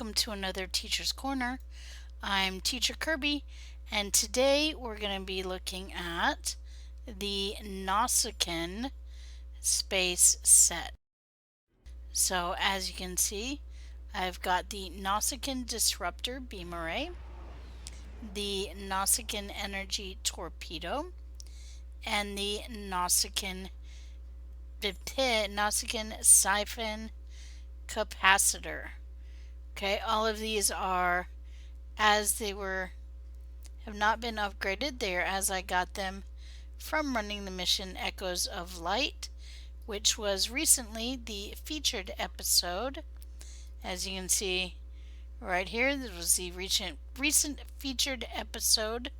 welcome to another Teacher's Corner. I'm Teacher Kirby, and today we're going to be looking at the Nausicaan space set. So as you can see, I've got the Nausican Disruptor Beam Array, the Nausicaan Energy Torpedo, and the Nausicaan Siphon Capacitor. Okay, all of these are as they have not been upgraded. They are as I got them from running the mission Echoes of Light, which was recently the featured episode. As you can see right here, this was the recent featured episode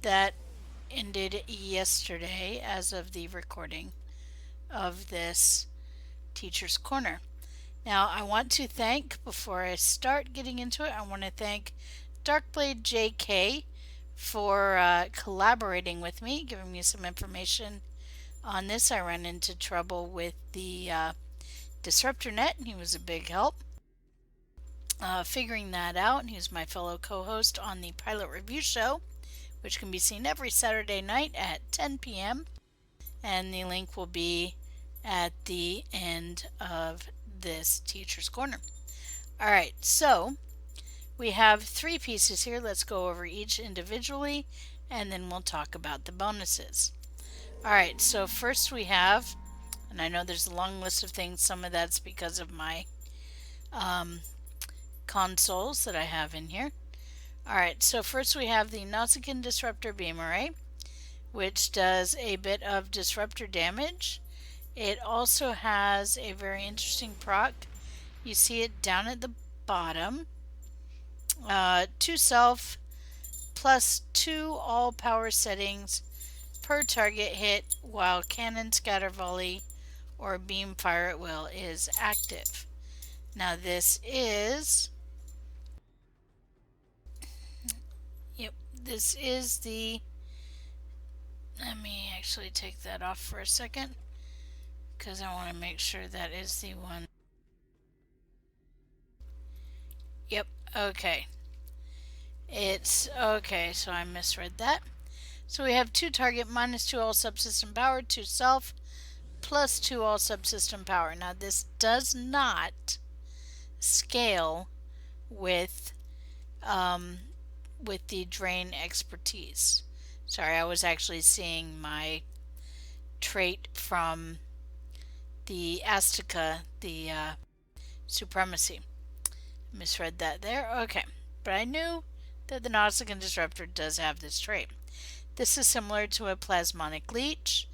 that ended yesterday as of the recording of this Teacher's Corner. Now, I want to thank, before I start getting into it, I want to thank Darkblade JK for collaborating with me, giving me some information on this. I ran into trouble with the Disruptor Net, and he was a big help figuring that out. And he was my fellow co-host on the Pilot Review Show, which can be seen every Saturday night at 10 p.m. And the link will be at the end of this Teacher's Corner. Alright, so we have 3 pieces here. Let's go over each individually and then we'll talk about the bonuses. Alright, so first we have, and I know there's a long list of things, some of that's because of my consoles that I have in here. Alright, so first we have the Nausican Disruptor Beam Array, which does a bit of disruptor damage. It also has a very interesting proc. You see it down at the bottom. 2 self plus 2 all power settings per target hit while cannon, scatter volley, or beam fire at will is active. Now this is the, let me actually take that off for a second, because I want to make sure that is the one. Yep, okay. It's okay, so I misread that. So we have 2 target minus 2 all subsystem power, 2 self plus 2 all subsystem power. Now this does not scale with the drain expertise. Sorry, I was actually seeing my trait from the Azteca, the supremacy. Misread that there. Okay, but I knew that the Nausican Disruptor does have this trait. This is similar to a plasmonic leech.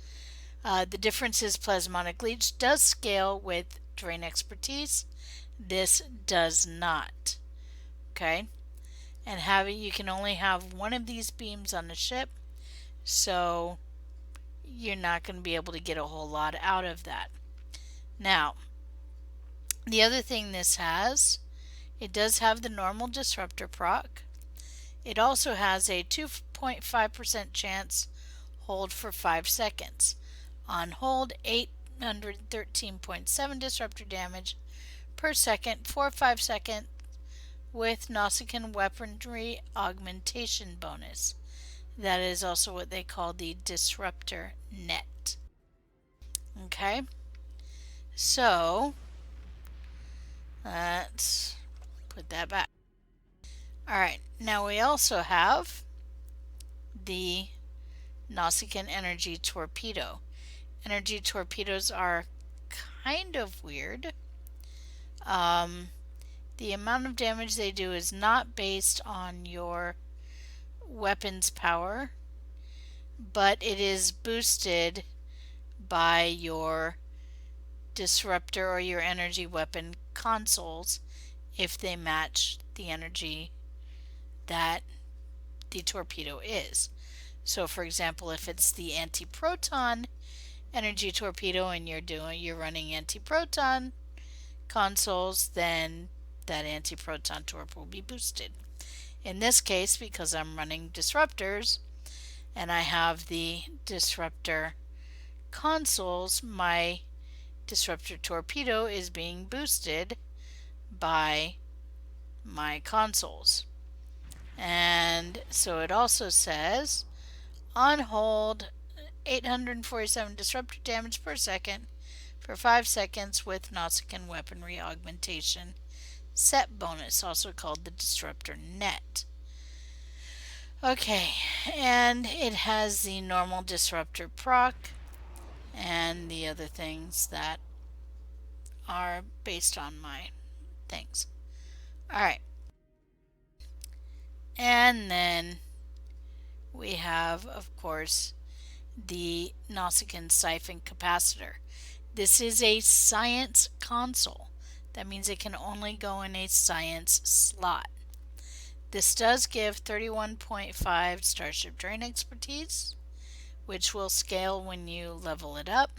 The difference is plasmonic leech does scale with drain expertise. This does not. Okay, and you can only have one of these beams on the ship, so you're not going to be able to get a whole lot out of that. Now, the other thing this has, it does have the normal disruptor proc. It also has a 2.5% chance hold for 5 seconds. On hold, 813.7 disruptor damage per second for 5 seconds with Nausicaan weaponry augmentation bonus. That is also what they call the disruptor net. Okay, so let's put that back. Alright, now we also have the Nausicaan Energy Torpedo. Energy torpedoes are kind of weird. The amount of damage they do is not based on your weapon's power, but it is boosted by your disruptor or your energy weapon consoles if they match the energy that the torpedo is. So for example, if it's the anti-proton energy torpedo and you're running anti-proton consoles, then that anti-proton torp will be boosted. In this case, because I'm running disruptors and I have the disruptor consoles, my disruptor torpedo is being boosted by my consoles. And so it also says on hold 847 disruptor damage per second for 5 seconds with Nausicaan weaponry augmentation set bonus, also called the disruptor net. Okay, and it has the normal disruptor proc and the other things that are based on my things. Alright, and then we have, of course, the Nausicaan siphon capacitor. This is a science console. That means it can only go in a science slot. This does give 31.5 starship drain expertise, which will scale when you level it up.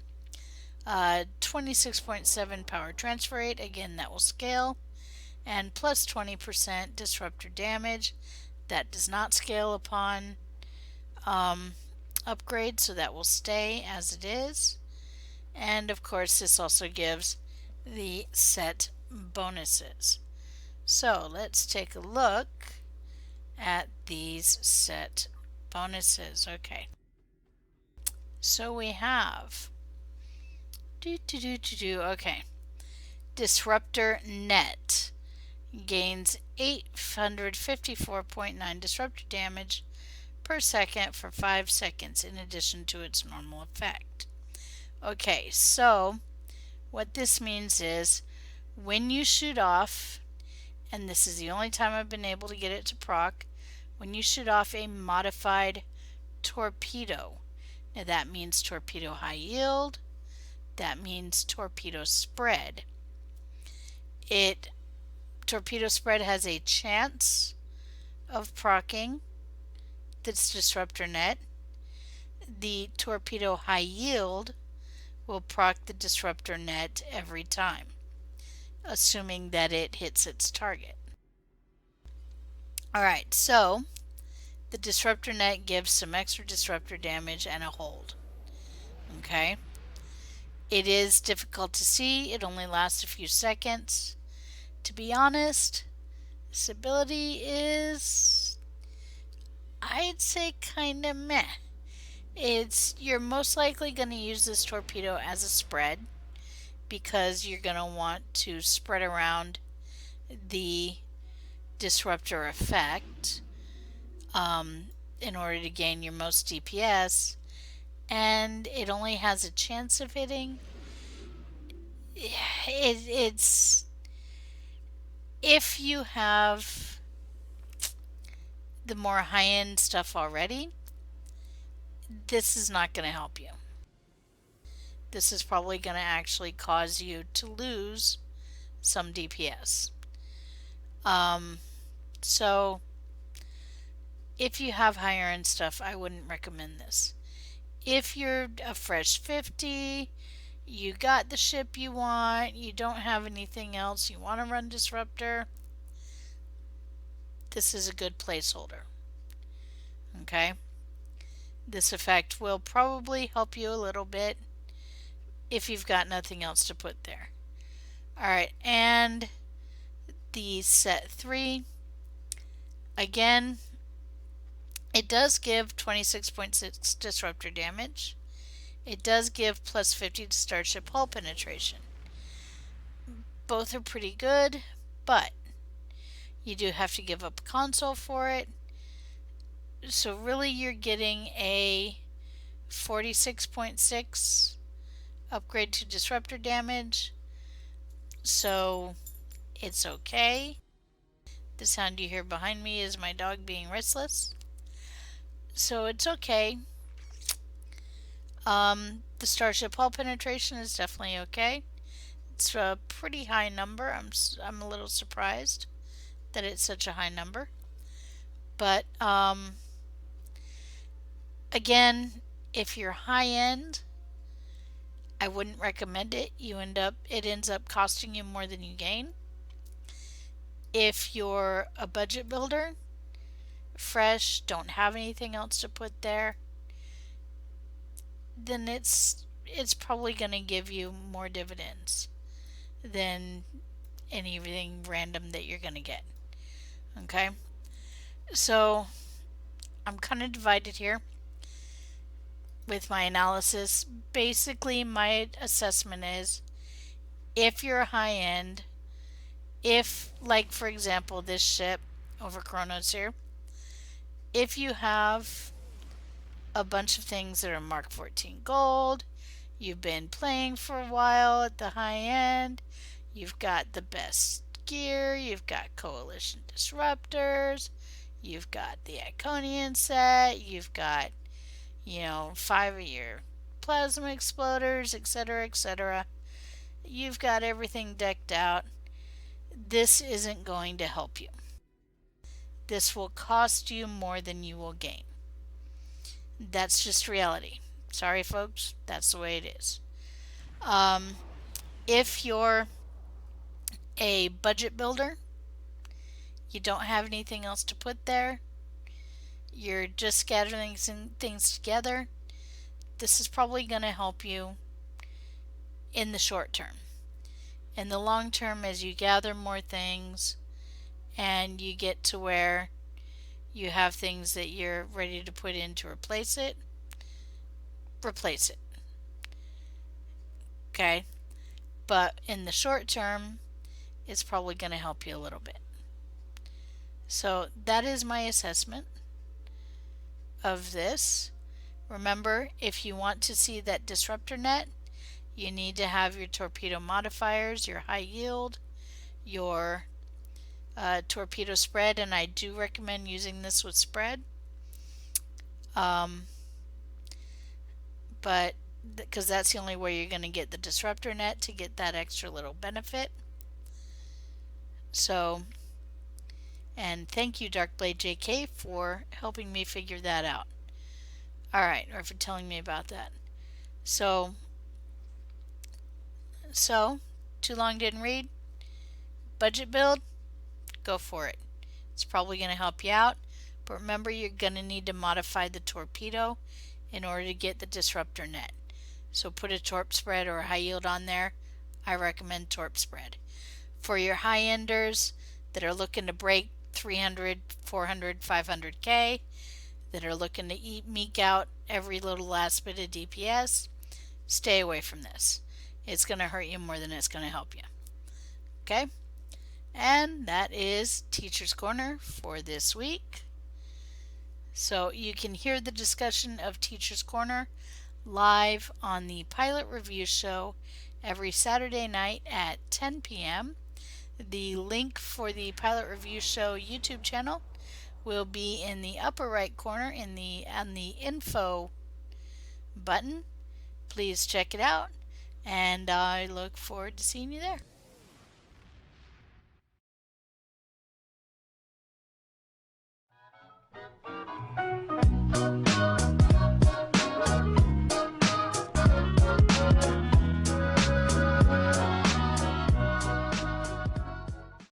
26.7 power transfer rate, again that will scale, and plus 20% disruptor damage. That does not scale upon upgrade, so that will stay as it is. And of course this also gives the set bonuses. So let's take a look at these set bonuses. Okay, so we have okay, disruptor net gains 854.9 disruptor damage per second for 5 seconds in addition to its normal effect. Okay, so what this means is when you shoot off, and this is the only time I've been able to get it to proc, when you shoot off a modified torpedo. Now that means torpedo high yield, that means torpedo spread. Torpedo spread has a chance of proccing this disruptor net. The torpedo high yield will proc the disruptor net every time, assuming that it hits its target. Alright, so the disruptor net gives some extra disruptor damage and a hold. Okay, it is difficult to see, it only lasts a few seconds. To be honest, this ability is, I'd say, kind of meh. You're most likely going to use this torpedo as a spread because you're going to want to spread around the disruptor effect in order to gain your most DPS, and it only has a chance of hitting. It's if you have the more high-end stuff already, this is not going to help you. This is probably going to actually cause you to lose some DPS. So if you have higher end stuff, I wouldn't recommend this. If you're a fresh 50, you got the ship you want, you don't have anything else, you want to run disruptor, this is a good placeholder. Okay, this effect will probably help you a little bit if you've got nothing else to put there. Alright, and the set 3, again, it does give 26.6 disruptor damage. It does give plus 50 to starship hull penetration. Both are pretty good, but you do have to give up a console for it. So really you're getting a 46.6 upgrade to disruptor damage. So it's okay. The sound you hear behind me is my dog being restless. So it's okay. The starship hull penetration is definitely okay. It's a pretty high number. I'm a little surprised that it's such a high number. But again, if you're high end, I wouldn't recommend it. It ends up costing you more than you gain. If you're a budget builder, fresh, don't have anything else to put there, then it's probably going to give you more dividends than anything random that you're going to get. Okay, so I'm kind of divided here with my analysis. Basically, my assessment is if you're high end, if, like, for example, this ship over Chronos here, if you have a bunch of things that are Mark 14 gold, you've been playing for a while at the high end, you've got the best gear, you've got Coalition Disruptors, you've got the Iconian set, you've got, 5 of your plasma exploders, etc., etc. You've got everything decked out. This isn't going to help you. This will cost you more than you will gain. That's just reality. Sorry, folks. That's the way it is. If you're a budget builder, you don't have anything else to put there, you're just gathering things together, this is probably going to help you in the short term. In the long term, as you gather more things and you get to where you have things that you're ready to put in to replace it. Okay? But in the short term, it's probably going to help you a little bit. So that is my assessment of this. Remember, if you want to see that disruptor net, you need to have your torpedo modifiers, your high yield, your torpedo spread, and I do recommend using this with spread. But because that's the only way you're going to get the disruptor net to get that extra little benefit. So, and thank you Darkblade JK for helping me figure that out. Alright, or for telling me about that. So, too long didn't read? Budget build? Go for it. It's probably going to help you out. But remember, you're going to need to modify the torpedo in order to get the disruptor net. So put a torp spread or a high yield on there. I recommend torp spread. For your high enders that are looking to break 300, 400, 500K, that are looking to meek out every little last bit of DPS, stay away from this. It's going to hurt you more than it's going to help you. Okay? And that is Teacher's Corner for this week. So you can hear the discussion of Teacher's Corner live on the Pilot Review Show every Saturday night at 10 p.m. The link for the Pilot Review Show YouTube channel will be in the upper right corner on the info button. Please check it out, and I look forward to seeing you there.